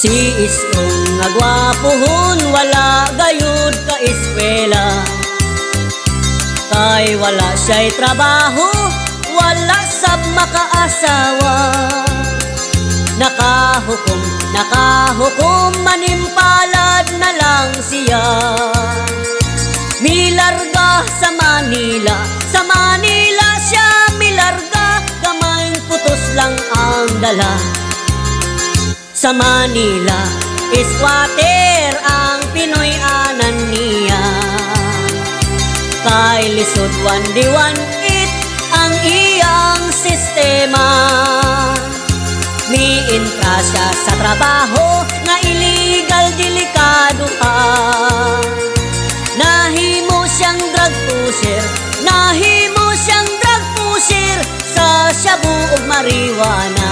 Si istong nga gwapohon, wala gayud ka eskwela. Kay wala siya'y trabaho, wala sab makaasawa. Nakahukom, manimpalad na lang siya. Milarga sa Manila siya milarga. Kamay putos lang ang dala. Sa Manila, squatter ang Pinoy-anan niya. Kay lisod 1D1 ang iyang sistema. Miintra siya sa trabaho nga illegal, delikado pa. Nahimo siyang drug pusher sa shabu ug marijuana.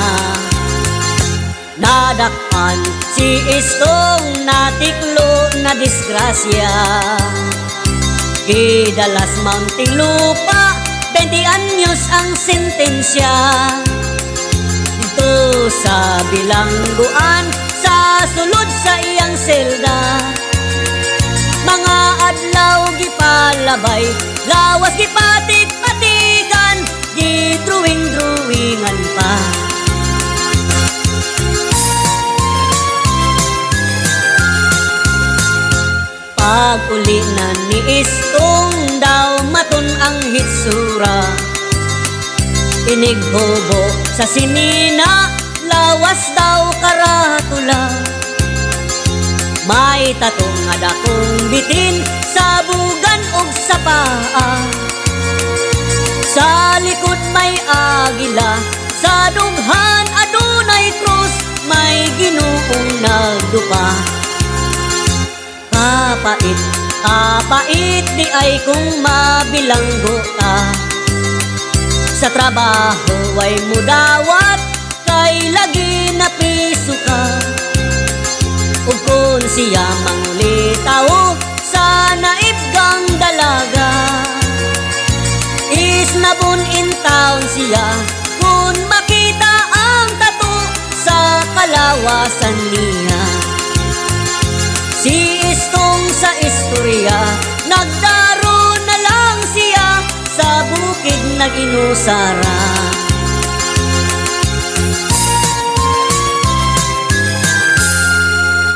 Nadakpan si istong natiklo na disgrasya. Gidalas mounting lupa, 20 anyos ang sentensya. Ito sa bilangguan, sa sulod sa iyang selda. Mga adlaw gipalabay, lawas gipatik-patikan, gidruwing-druwingan pa. Pag uli na ni istong daw maton ang hitsura. Inigbobo sa sinina, lawas daw karatula. May tatong nga dakong bitin sa bugan ug sa paa. Sa likod may agila, sa dughan adunay krus, may Ginoong nagdupa. Kapait di ay kung mabilanggo ka. Sa trabaho ay mudawat, kay lagi na piso ka. Ug kung siya mangulitaw sa naibgang dalaga, isnabon in town siya kung makita ang tattoo sa kalawasan niya. Si istong sa istorya, nagdaro na lang siya sa bukid nag-inusara.